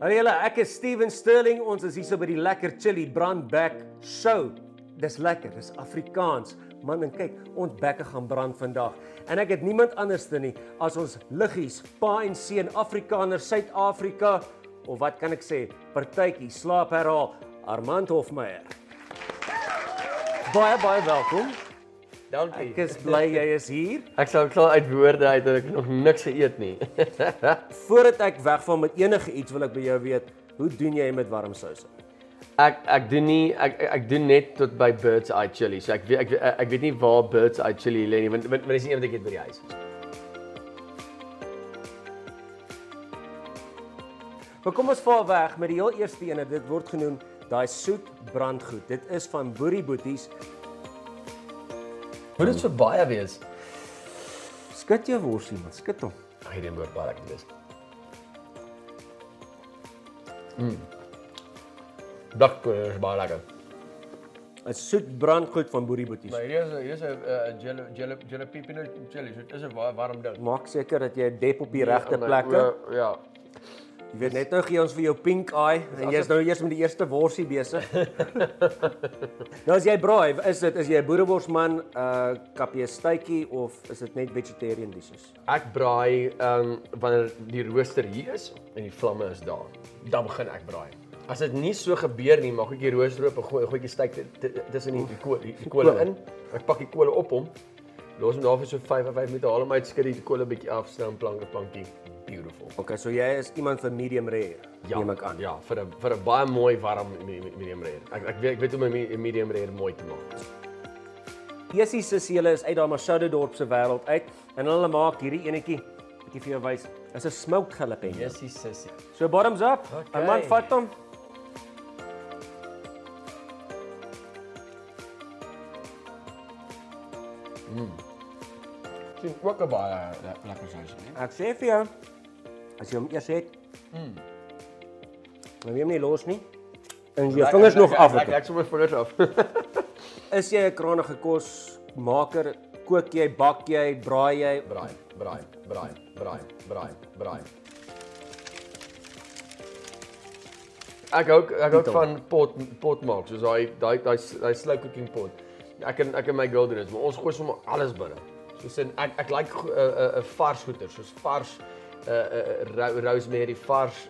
Hallo julle, ek is Steven Sterling. Ons is hier so by die Lekker Chili Brandback Show. Dis lekker, dis Afrikaans. Man, en kyk, ons bekke gaan brand vandag. En ek het niemand anders nie as ons liggies, pa en seun, Afrikaner, Suid-Afrika, of wat kan ek sê, partytjie, slaap herhaal, Armand Hofmeyer. Baie welkom. Dankie. Ek is bly jy is hier. Ek sal klaar uit woorde uit dat ek nog niks geëet nie. Voordat ek wegval met enige iets, wil ek by jou weet, hoe doen jy met warm souse? Ek doen nie ek doen net tot by Bird's Eye Chili. So ek weet nie waar Bird's Eye Chili lê nie, want dis nie een wat ek eet by die huis. Maar kom ons vaar weg met die heel eerste ene. Dit word genoem daai soet brandgoed. Dit is van Boerie Boeties. Moet dit so baie wees? Skud jou worsie, man, skud hom. Ag, hierdie moet baie lekker wees. Dak is baie lekker. 'n Soet brandgoed van Boerie Boeties. Maar hier is 'n jalapeno chili. Dit is 'n warm ding. Maak seker dat jy 'n dep op die regte plekke. Ja. Jy weet net nou gee ons vir jou pink eye en jy's nou eers met die eerste worsie besig. Nou as jy braai, is jy 'n boereworsman, kap jy 'n stytjie of is dit net vegetarian dishes? Ek braai wanneer die rooster hier is en die vlamme is daar. Dan begin ek braai. As dit nie so gebeur nie, maak ek die rooster oop en gooi die steak tussen die kolle in. Ek pak die kolle op hom. Los hom daar vir so 5 minute, haal hom uit, skud die kolle bietjie af, sny hom plankie. Beautiful. Okay, so jy is iemand vir medium rare, neem ek aan. Ja, vir 'n baie mooi warm medium rare. Ek weet hoe om 'n medium rare mooi te maak. Jessie sussie, hulle is uit daar Machadodorp se wêreld uit en hulle maak hierdie enetjie bietjie vir jou wys. Is 'n smoked jalapeno. Jessie sussie. So bottoms up. Okay. Armand vat hom. Sien ook 'n baie lekker sausie, né? Ek sê vir jou, as jy hom eers het, dan neem nie los nie. En jy vingers nog af. Ek sommer vingers af. Is jy 'n krangige kosmaker? Kook jy, bak jy, braai jy? Braai. Ek hou van pot maak, soos daai slow cooking pot. Ek en my girl doen dit, maar ons gooi sommer alles binne. Soos ek like 'n vars goeder, soos vars rosemary, vars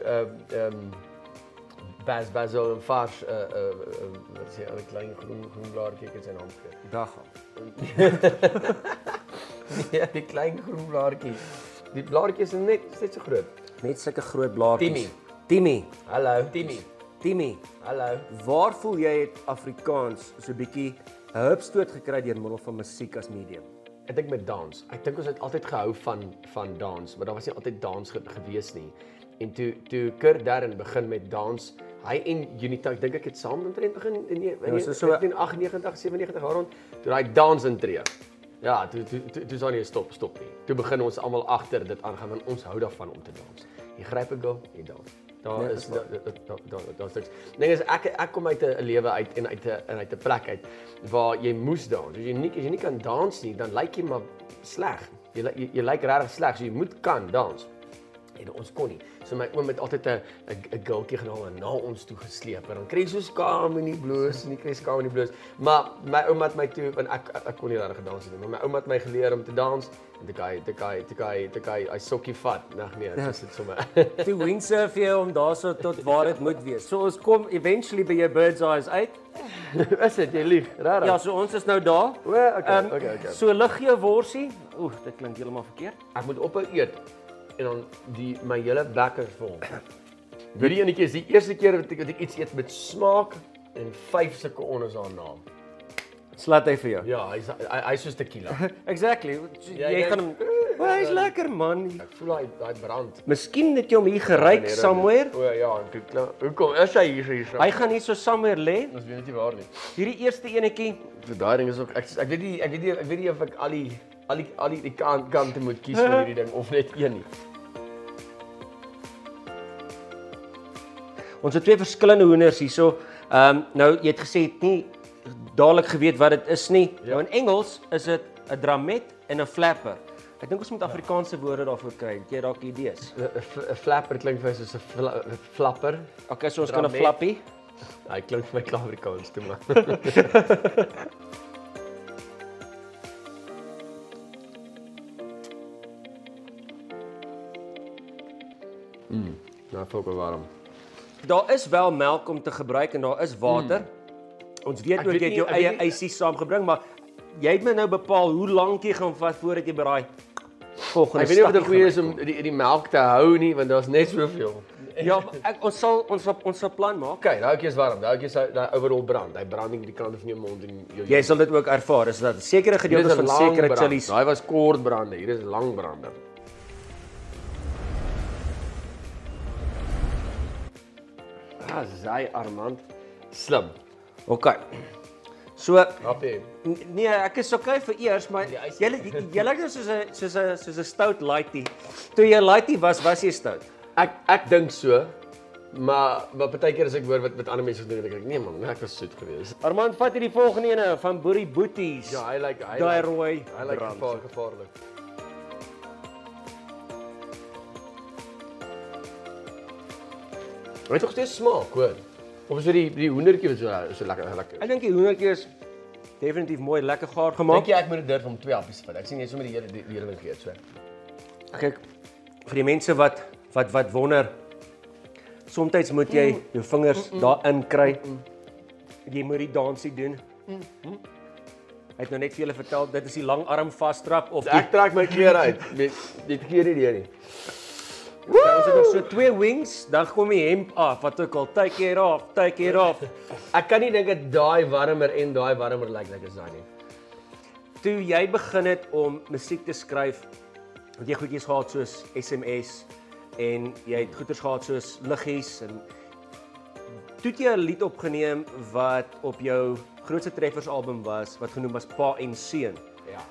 basil en vars wat sê al die klein groen blaartjie, ek het sy naam vergeet. Dagga. Ja, die klein groen blaartjie. Die blaartjies is net so groot. Net sulke groot blaartjies. Timmy. Timmy. Hallo, Timmy. Hallo. Waar voel jy het Afrikaans so 'n bietjie 'n hupstoot gekry deur middel van musiek as medium? Ek dink met dans. Ek dink ons het altyd gehou van dans, maar daar was nie altyd dans gewees nie. En toe Kurt Darren begin met dans, hy en Unita, ek dink ek het saam omtrent begin in 1998, 97 rond, toe hy dans intree. Ja, toe is daar nie stop nie. Toe begin ons almal agter dit aangaan, want ons hou daarvan om te dans. Jy gryp 'n girl, jy dans. Daar is niks. Nee, ek kom uit 'n lewe uit en uit 'n plek uit waar jy moes dans. As jy nie kan dans nie, dan lyk jy maar sleg. Jy lyk regtig sleg, so jy moet kan dans. En ons kon nie. So my oom het altyd 'n girltjie genaal en na ons toe gesleep. En dan kry jy so skaam en nie bloos nie, kry skaam en nie bloos. Maar my ouma het my toe, want ek kon nie regtig gedans nie, maar my ouma het my geleer om te dans en te kai, hy sokkie vat. Nee, dis dit sommer. Toe windsurf jy om daarso tot waar dit moet wees. So ons kom eventually by jou Bird's Eyes uit. Is dit jy lieg? Regtig? Ja, so ons is nou daar. Okay. So lig jou worsie. Oeh, dit klink heeltemal verkeerd. Ek moet ophou eet en dan my hele bek is vol. Hierdie enetjie is die eerste keer wat ek iets eet met smaak en 5 sulke onders daarna. Slat hy vir jou? Ja, hy's soos tequila. Exactly. Jy gaan hom. Hy's lekker man. Ek voel daai brand. Miskien het jy hom hier geryk somewhere. O ja, hoekom is hy hier? Hy gaan hier so somewhere lê. Ons weet nie waar nie. Hierdie eerste enetjie. So daai ding is ook ek weet nie of ek al die kante moet kies vir hierdie ding of net een nie. Ons het 2 verskillende hoenders hierso. Nou jy het gesê jy het nie dadelik geweet wat dit is nie. Ja. Nou in Engels is dit 'n dramet en 'n flapper. Ek dink ons moet Afrikaanse woorde daarvoor kry. Het jy dalk idees? 'n flapper klink vir my soos 'n flapper. Okay, so ons kan 'n flappie. Hy klink vir my klaar Afrikaans toe maar. Nou voel ek warm. Daar is wel melk om te gebruik en daar is water. Ons weet ook jy het jou eie ysies saamgebring, maar jy het my nou bepaal hoe lank jy gaan vat voordat jy by daai volgende Ek weet nie of dit stapie goeie is om die melk te hou nie, want daar's net soveel. Ja, maar ons sal plan maak. Okay, daai ouetjie is warm. Daai ouetjie is daai overall brand. Hy brand nie die kante van jou mond en jou. Jy sal dit ook ervaar, is dat sekere gedeeltes van sekere chillies. Daai was kort brande, hier is lang brande. Sy Armand slim. Okay. So Happy. nee, ek is okay vir eers, maar jy lyk nou soos 'n stout lightie. Toe jy lightie was jy stout. Ek dink so. Maar partykeer as ek hoor wat ander mense doen, dan dink ek nee man, ek was soet geweest. Armand, vat hierdie volgende ene van Boerie Boeties. Ja, hy daai rooi. Hy lyk gevaarlik. Hy het toch steeds smaak, hoor. Of is dit die hoendertjie wat so lekker. Ek dink die hoendertjie is definitief mooi lekker gaar gemaak. Dink jy ek moet dit durf om 2 happies te vat? Ek sien jy sommer die hele ding geëet, so. Kyk, vir die mense wat wonder, soms moet jy jou vingers daarin kry. Jy moet die dansie doen. Hy het nou net vir julle vertel, dit is die lang arm vasstrap of Ek trek my klere uit. Dit gee nie idee nie. ons het nog so 2 wings, dan kom die hemp af, wat ook al, take it off. Ek kan nie dink dat daai warmer lyk as daai nie. Toe jy begin het om musiek te skryf, het jy goedjies gehad soos SMS en jy het goeders gehad soos liggies en toe het jy 'n lied opgeneem wat op jou grootste treffers album was, wat genoem was Pa en Seun. Ja.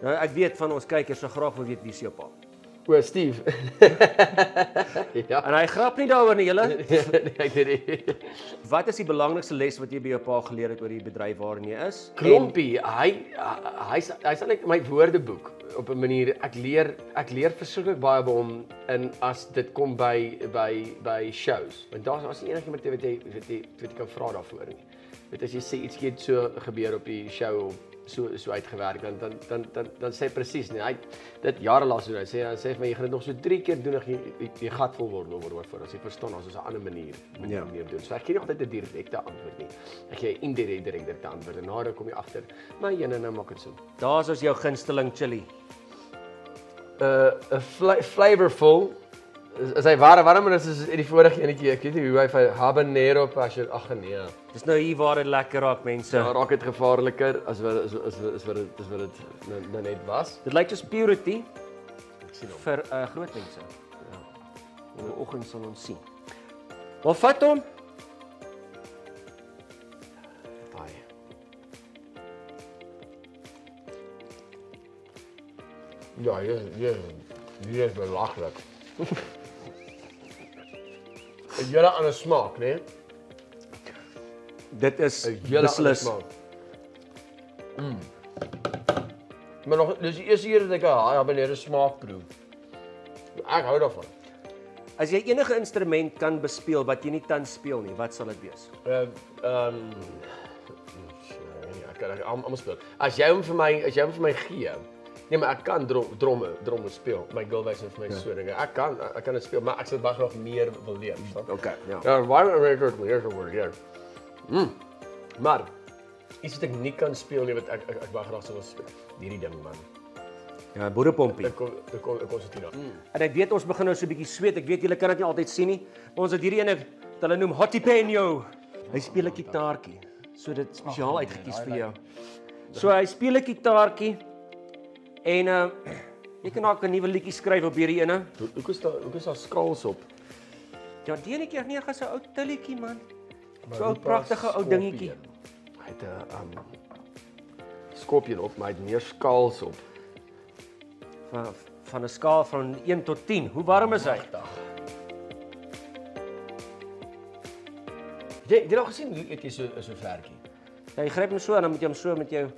Nou ek weet van ons kykers sou graag wil weet wie is jou pa. O, Steve. Ja. En hy grap nie daaroor nie, julle. Ek weet nie. Wat is die belangrikste les wat jy by jou pa geleer het oor die bedryf waarin jy is? Klompie, hy's net my woordeboek op 'n manier. Ek leer verskriklik baie by hom in as dit kom by shows. Want daar's nie enigiemand wat jy kan vra daarvoor nie. Weet as jy sê iets het so gebeur op die show so uitgewerk dan sê presies nie. Hy dit jare lank doen. Hy sê vir my jy gaan dit nog so 3 keer doen as jy gat vol word voor as jy verstaan as 'n ander manier moet doen. So ek gee nie altyd 'n direkte antwoord nie. Ek gee 'n indirekte antwoord en nader kom jy agter. Maar nou maak dit so. Daar's ons jou gunsteling chili. 'n flavorful is hy warmer as die vorige enetjie. Ek weet nie hoe hy habanero passion. Ag nee. Dis nou hier waar dit lekker raak, mense. Ja, raak dit gevaarliker as wat dit nou net was. Dit lyk soos purity vir groot mense. Ja. In die oggend sal ons sien. Maar vat hom. Ja, hier is belaglik. Een hele ander smaak, né? Dit is beslis. Maar nog dis die eerste keer dat ek 'n habanero smaak proe. Ek hou daarvan. As jy enige instrument kan bespeel wat jy nie tans speel nie, wat sal dit wees? Ek kan almal speel. As jy hom vir my gee. Nee, maar ek kan dromme speel. My girl wys vir my so dinge. Ek kan dit speel, maar ek sou baie graag meer wil leer. Okay, ja. Ja, waarom record meer so word hier. Maar iets wat ek nie kan speel nie wat ek baie graag sou wil speel. Hierdie ding man. Ja, boerepompie. Ek konsertina. En ek weet ons begin nou so 'n bietjie sweet. Ek weet julle kan dit nie altyd sien nie. Ons het hierdie ene, hulle noem Hotipeno. Hy speel 'n gitaartjie. So dit spesiaal uitgekies vir jou. So hy speel 'n gitaartjie. En jy kan dalk 'n nuwe liedjie skryf op hierdie ene. Hoekom is daar skrals op? Ja, die ene keer gaan sy ou tilletjie man. So 'n pragtige ou dingetjie. Hy het 'n skorpioen op, maar hy het meer skaals op. Van 'n skaal van 1 tot 10. Hoe warm is hy? Jy al gesien hoe eet jy so vlekkie? Ja, jy gryp hom so en dan moet jy hom so met jou.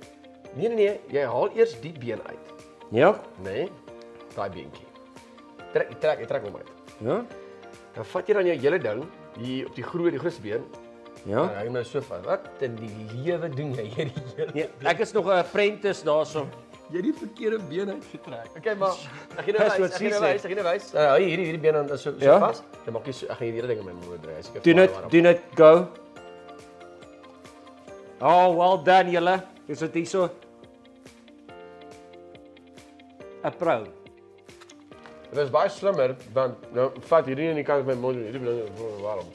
Nee, jy haal eers die been uit. Ja. Nee. daai beentjie. Trek hom uit. Ja? Dan vat jy dan jou hele ding hier op die grootste been. Ja. En hy nou so vas. Wat in die lewe doen jy hierdie hele? Nee, ek is nog 'n apprentice daarso. Jy het die verkeerde been uitgetrek. Okay, maar ek gaan That's what she said. Ek gaan wys. Nou, hierdie been dan so Ja? vas. Dan maak jy so ek gaan hierdie ding in my moeder dry. As ek Doen it, go. Oh, well done julle. Is dit hierso? 'n Pro. Dit is baie slimmer want nou vat hierdie in die kant van my mond en hierdie ding waarom.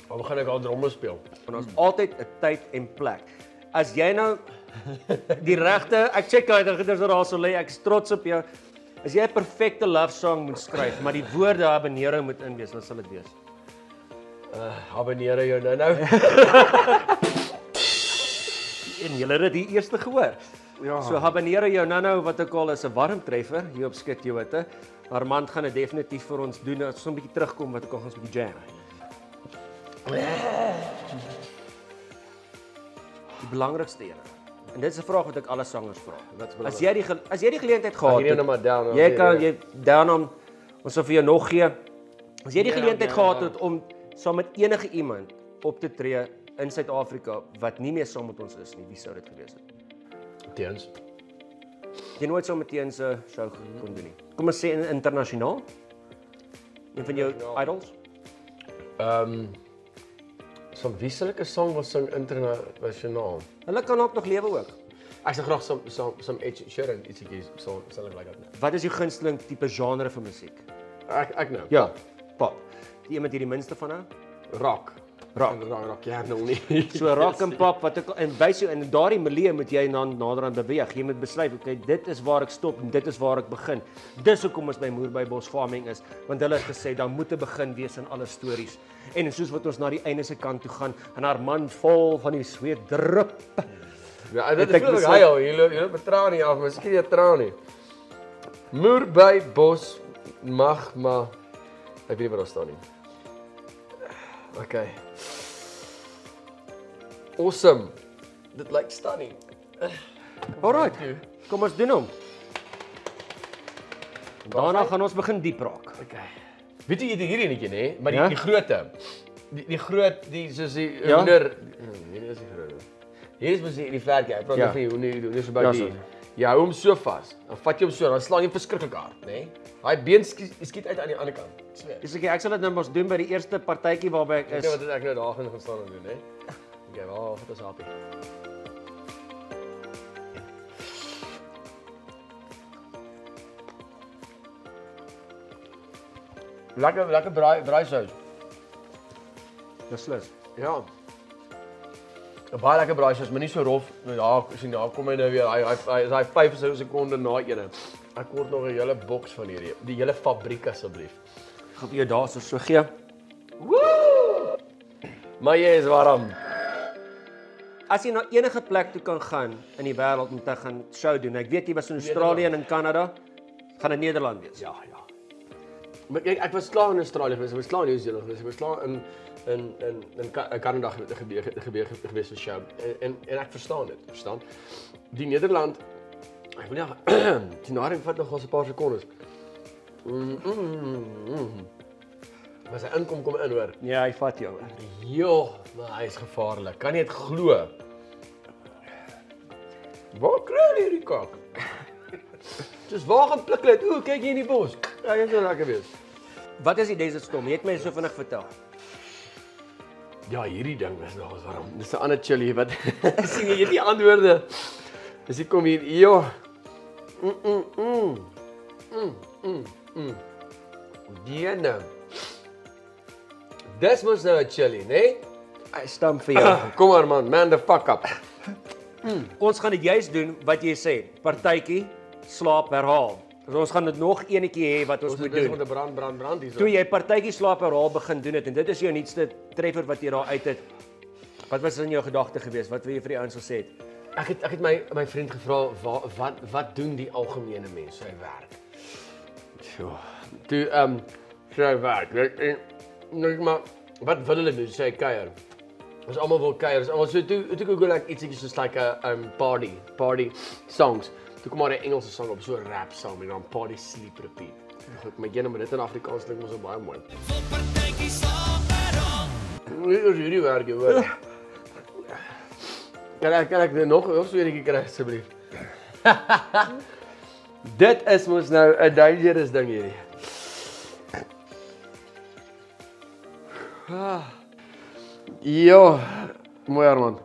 Waarom gaan ek al dromme speel? Want ons altyd 'n tyd en plek. As jy nou die regte, ek check uit, dit is daar so lê, ek's trots op jou. As jy 'n perfekte love song moet skryf, maar die woorde habanero moet in wees, wat sal dit wees? Habanero jou nou. En julle het dit hier eerste gehoor. Ja. So habanero jou nou wat ek al is 'n warm treffer hier op Skit jou hitte. Armand gaan dit definitief vir ons doen as ons 'n bietjie terugkom wat ek al gaan 'n bietjie jam. Die belangrikste een. En dit is 'n vraag wat ek alle sangers vra. As jy die geleentheid gehad Hierdie nou maar down. jy kan jy down om ons sal vir jou nog gee. As jy die geleentheid gehad het om saam met enige iemand op te tree in Suid-Afrika wat nie meer saam met ons is nie, wie sou dit gewees het? Teens. Jy nooit saam met Teens se show kon doen nie. Kom ons sê internasionaal? Een van jou idols? So wie sal ek 'n song wil sing internasionaal? Hulle kan ook nog lewe ook. Ek sal graag some Ed Sheeran ietsiekies sal ek like dat. Wat is jou gunsteling tipe genre van musiek? Ek nou. Ja, pop. Die een met hierdie minste van nou? Rock. Rock. Ja, nou nie. So rock en pop wat ek en wys jou in daardie milieu moet jy nader aan beweeg. Jy moet besluit, okay, dit is waar ek stop en dit is waar ek begin. Dis hoekom ons by Moerbybos Farming is, want hulle het gesê daar moet 'n begin wees in alle stories. En soos wat ons na die einde se kant toe gaan en haar man vol van die sweet drup. Ja, dit is voel hy al, jy betraan nie af, miskien jy traan nie. Moerbybos mag maar ek weet nie wat daar staan nie. Okay. Awesome. Dit lyk stunning. Alright. Kom ons doen hom. Daarna gaan ons begin diep raak. Okay. Weet jy hierdie enetjie nê, maar Ja? die grootte. Die groot, die soos die Ja? hoender. Nee, dis nie groot. Hier is mos die vlerkie. Ek praat Ja. nou van die hoender so by Ja, die. so. Ja, hou hom so vas. Dan vat jy hom so, dan slaan jy verskriklik hard, nê? Daai been skiet uit aan die ander kant. Sweer. Dis ek sal dit nou mos doen by die eerste partytjie waarby ek Ek is. weet wat ek nou daar gaan staan en doen, hè. Okay, waar het ons happy? Lekker braaisous. Beslis. Ja. 'n Baie lekker braaisous, maar nie so rof. Nou ja, sien daar kom hy nou weer. Hy 5 sekonde na ene. Ek kort nog 'n hele boks van hierdie. Die hele fabriek asseblief. Ek gaan vir jou daarso so gee. Maar jy is warm. As jy na enige plek toe kan gaan in die wêreld om te gaan show doen. Ek weet jy was in Australië en in Kanada. Gaan in Nederland wees. Ja. Maar ek was klaar in Australië gewees, ek was klaar in Nieu-Seeland gewees, ek was klaar in Kanada gewees vir show. En ek verstaan dit, verstaan? Die Nederland, ek wil nie die naring vat nog 'n paar sekondes. Maar sy inkom in hoor. Ja, hy vat jou. Jo, maar hy is gevaarlik. Kan jy dit glo? Waar kry jy hierdie kak? Dis waar gaan pluk dit. Ooh, kyk hier in die bos. Ja, jy sal lekker wees. Wat is die desert storm? Jy het my so vinnig vertel. Ja, hierdie ding is nog warm. Dis 'n ander chili wat sien jy die antwoorde. Dis hier kom hier. Ja. Diena. Dis mos nou 'n chili, né? Hy stamp vir jou. Kom maar man the fuck up. Ons gaan dit juist doen wat jy sê. Partytjie, slaap, herhaal. So ons gaan dit nog enetjie hê wat ons moet Dis doen. met 'n brand hier. Toe jy partytjie slaap herhaal begin doen dit en dit is jou nuutste treffer wat jy daar uit het. Wat was in jou gedagte geweest? Wat wil jy vir die ouens gesê het? Ek het my vriend gevra wat doen die algemene mens sy werk? So, toe sy werk. Net maar wat wil hulle doen? Sy kuier. Ons almal wil kuier. Ons almal so toe Google ek ietsie soos like 'n party songs. Toe kom maar 'n Engelse sang op, so 'n rap song en dan party sleep repeat. Goed, maar jy nou met dit in Afrikaans klink mos baie mooi. Vol partytjie saam met hierdie werk hoor. Kan ek nog so 'n bietjie kry asseblief? Dit is mos nou 'n dangerous ding hierdie. Ja, mooi Armand.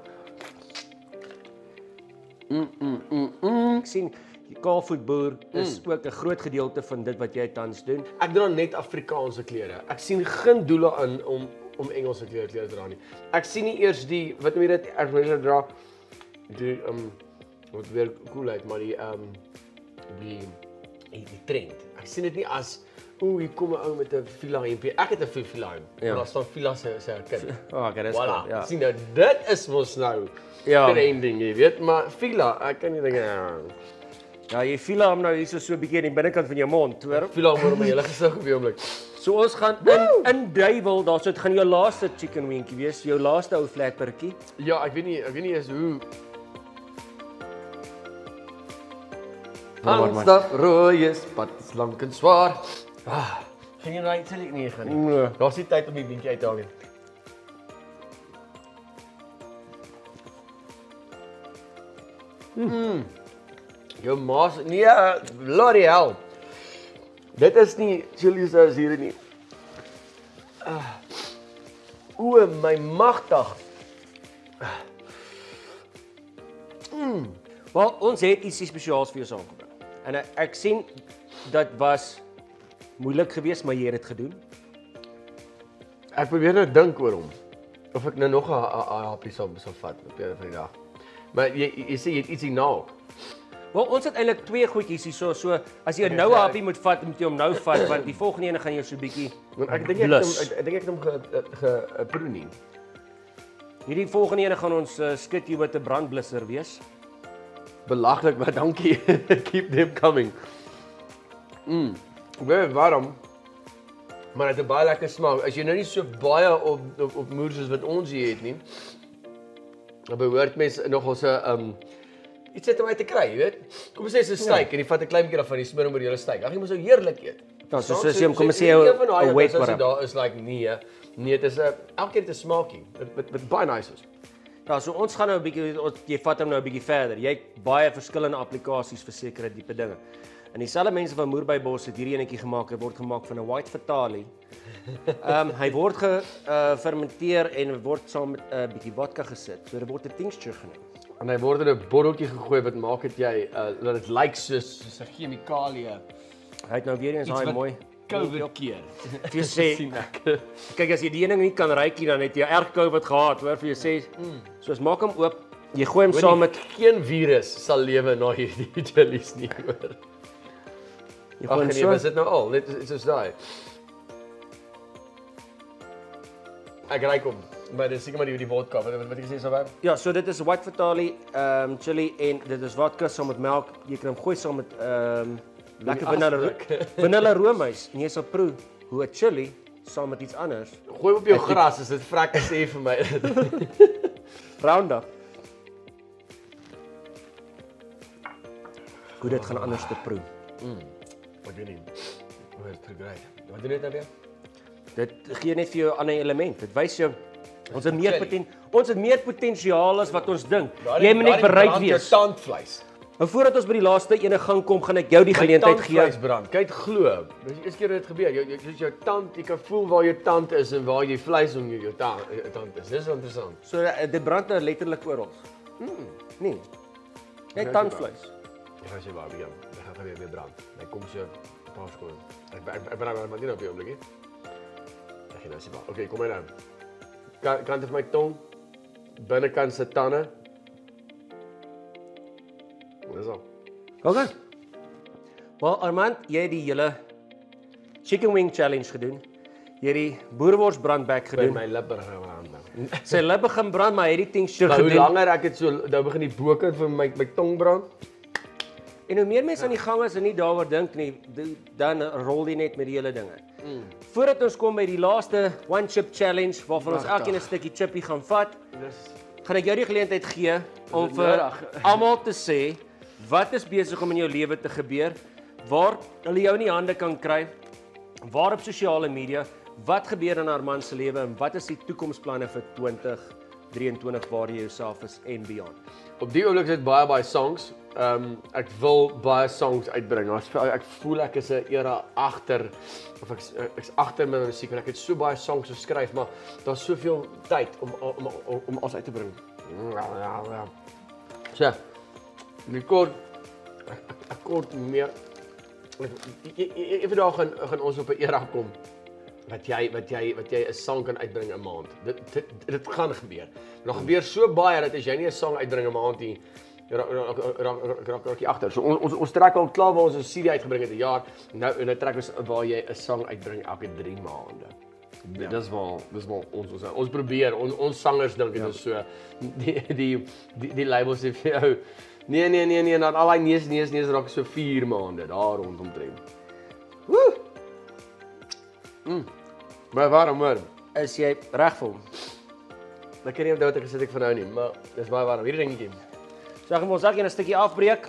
Ek sien die kaalvoetboer is ook 'n groot gedeelte van dit wat jy tans doen. Ek dra net Afrikaanse klere. Ek sien geen doele aan om Engelse klere te dra nie. Ek sien nie eers die wat moet dit as mense dra die wat weer cool uit, maar die trend. Ek sien dit nie as hier kom 'n ou met 'n Fila hempie. Ek het 'n Fila hemp. Maar daar staan Fila se kind. Okay, dis voilà. cool. Ja. Sien nou, dit is mos nou trending, jy weet, maar Fila, ek kan nie dinge Ja, jy Fila hom nou hier so 'n bietjie aan die binnekant van jou mond, hoor. Fila hom oor my hele gesig op die oomblik. So ons gaan in duiwel, daar's dit gaan jou laaste chicken wingkie wees, jou laaste ou flatburgertjie. Ja, ek weet nie eens hoe Handstap rooi is, pad is lank en swaar. Gaan jy nou sê ek nie gaan nie. Nee. Daar's nie tyd om die beentjie uit te haal nie. Jou maas, nee, bloody hell. Dit is nie chili sauce hier nie. O my magtig. Wel, ons het ietsie spesiaals vir jou saamgebring. En ek sien dit was moeilik geweest, maar jy het dit gedoen. Ek probeer nou dink oor hom. Of ek nou nog 'n happie sal vat op die van die dag. Maar jy sê jy het ietsie na ook. Wel, ons het eintlik twee goedjies hier so as jy nou 'n happie moet vat, moet jy hom nou vat want die volgende een gaan jy so 'n bietjie Want ek dink ek het hom geproe nie. Hierdie volgende een gaan ons skit jy met 'n brandblusser wees. Belaglik, maar dankie. Keep them coming. Baie warm. Maar dit het 'n baie lekker smaak. As jy nou nie so baie op moer soos wat ons hier het nie, dan behoort mens nog ons iets het om uit te kry, jy weet. Kom ons sê 'n steak en jy vat 'n klein bietjie daarvan en jy smeer hom oor jou steak. Ag jy moet so heerlik eet. Ja, so jy kom ons sê 'n wet butter. Daar is like nee, dit is elke keer 'n smaakie. Wat baie nice is. Ja, so ons gaan nou 'n bietjie jy vat hom nou 'n bietjie verder. Jy het baie verskillende applikasies vir sekere tipe dinge. En dieselfde mense van Moerbybos het hierdie enetjie gemaak. Hy word gemaak van 'n white fatali. Hy word gefermenteer en word saam met 'n bietjie vodka gesit. So dit word 'n tincture genoem. En hy word in 'n botteltjie gegooi wat maak dit jy dat dit lyk soos 'n chemikalie. Hy het nou weer eens daai mooi COVID keer. Jy sê kyk as jy die ding nie kan ruik nie dan het jy erg COVID gehad, hoor vir jou sê. Soos maak hom oop. Jy gooi hom saam met geen virus sal lewe na hierdie jellies nie, hoor. Jy gooi hom so. Is dit nou al? Net soos daai. Ek ruik hom. Maar dis seker maar die vodka, wat jy sê so waar? Ja, so dit is white fatali, chili en dit is vodka saam met melk. Jy kan hom gooi saam met lekker vanilla roomys en jy sal proe hoe 'n chili saam met iets anders. Gooi op jou gras as dit vrek sê vir my. Roundup. Hoe dit gaan anders te proe. Wat weet nie. Hoe is dit reg? Wat doen dit nou weer? Dit gee net vir jou 'n ander element. Dit wys jou ons het meer potensiaal as wat ons dink. Jy moet net bereid wees. Jou tandvleis. En voordat ons by die laaste ene gaan kom, gaan ek jou die geleentheid gee. Tandvleis brand. Kyk glo. Dis die eerste keer dit gebeur. Jou tand, jy kan voel waar jou tand is en waar jy vleis om jou tand is. Dis interessant. So dit brand nou letterlik oral. Nee. Net tandvleis. Ek gaan sê waar begin. Ek gaan weer brand. Hy kom so 'n paar sekondes. Ek ben maar nie op die oomblik nie. Ek gaan nou sê maar. Okay, kom maar nou. Kant van my tong, binnekant se tande. Dis al. Okay. Wel Armand, jy het die hele chicken wing challenge gedoen. Jy het die boerewors brandback gedoen. My lip begin brand. Sy lip begin brand, maar hy het die tincture Maar gedoen. hoe langer ek het so nou begin die bokant van my tong brand. En hoe meer mense aan die gang is en nie daaroor dink nie, dan rol jy net met die hele dinge. voordat ons kom by die laaste One Chip Challenge, waarvan ons elkeen 'n stukkie chippie gaan vat, gaan ek jou die geleentheid gee om vir almal te sê, wat is besig om in jou lewe te gebeur, waar hulle jou in die hande kan kry, waar op sosiale media, wat gebeur in Armand se lewe en wat is die toekomsplanne vir 2023 waar jy jouself is en beyond. Op die oomblik is dit baie songs. Ek wil baie songs uitbring. Ek voel ek is 'n era agter of ek's agter met musiek en ek het so baie songs geskryf, maar daar's soveel tyd om alles uit te bring. Ja. So, ek kort meer. Eendag gaan ons op 'n era kom wat jy 'n sang kan uitbring 'n maand. Dit gaan gebeur. Daar gebeur so baie dat as jy nie 'n sang uitbring 'n maand nie, raak jy agter. So ons trek al klaar waar ons 'n CD uitgebring het 'n jaar. Nou trek ons waar jy 'n sang uitbring elke 3 maande. Ja. Dis wel ons probeer. Ons sangers dink dit is so die labels sê vir jou nee, dan al die nees raak so 4 maande daar rondom. Woe! Maar waarom hoor? Is jy reg vir hom? Ek kan nie onthou wat ek gesê ek van nou nie, maar dis baie warm. Hierdie dingetjie. So gaan ons elkeen 'n stukkie afbreek.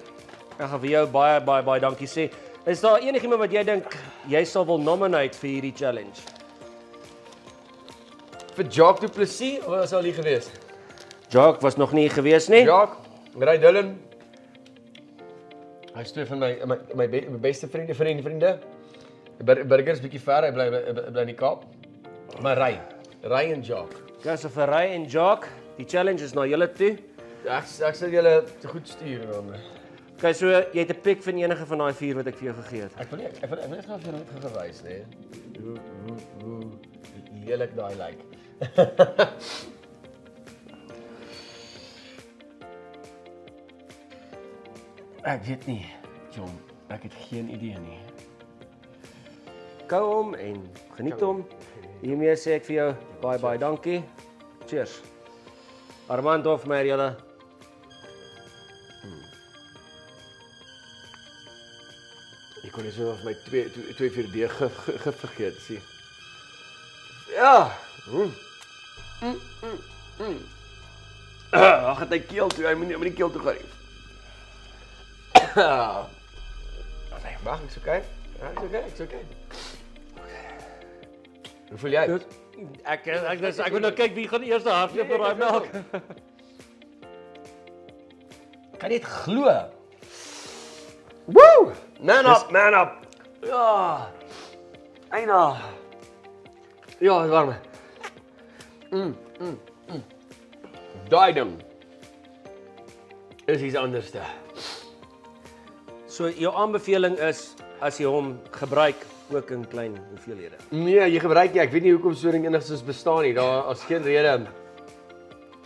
Ek gaan vir jou baie dankie sê. Is daar enigiemand wat jy dink jy sal wil nominate vir hierdie challenge? Vir Jacques Du Plessis of was al hier gewees? Jacques was nog nie gewees nie. Jacques, Ray Dillon. Hy is twee van my beste vriende. Burgers bietjie ver, hy bly in die Kaap. Maar Ray en Jacques. Okay, so vir Ray en Jacques, die challenge is na julle toe. Ek sal julle te goed stuur dan. Okay, so jy het 'n pick van enige van daai 4 wat ek vir jou gegee het. Ek wil net gaan vir jou net gewys, né? Hoe lelik daai lyk. Ek weet nie, John. Ek het geen idee nie. Kou hom en geniet hom. Hiermee sê ek vir jou baie dankie. Cheers. Armand Hofmeyer julle. Ek kon nie so of my 2-4D vergeet, sien. Ja. Ag, het hy keel toe, hy moet nie keel toe gaan nie. Nee, wag, ek's okay. Ja, ek's okay. Hoe voel jy? Ek wil nou kyk wie gaan eers hardloop vir daai melk. Kan jy dit glo? Woo! Man up. Ja. Eina. Ja, dis warm. Daai ding. Is iets anders daar. So jou aanbeveling is as jy hom gebruik ook in klein hoeveelhede. Nee, jy gebruik nie. Ek weet nie hoekom so 'n ding enigstens bestaan nie. Daar is geen rede.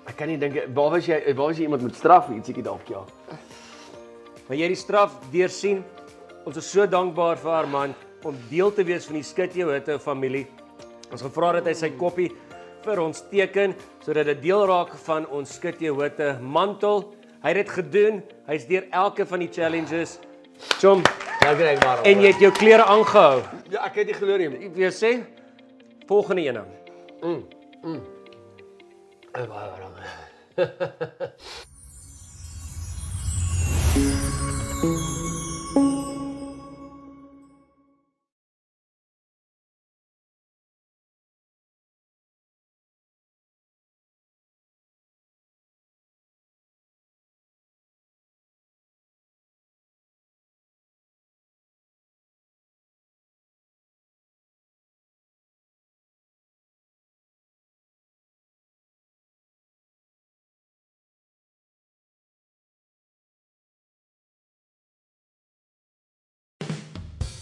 Ek kan nie dink waar was jy iemand met straf ietsiekie dalk ja. Maar jy die straf deursien. Ons is so dankbaar vir Armand om deel te wees van die Skit Jou Hitte familie. Ons gevra dat hy sy koppie vir ons teken sodat dit deel raak van ons Skit Jou Hitte mantel. Hy het dit gedoen. Hy's deur elke van die challenges. Chom, dankie maar. En jy het jou klere aangehou. Ja, ek het nie glo nie. Ek wil sê volgende ene. Baie warm.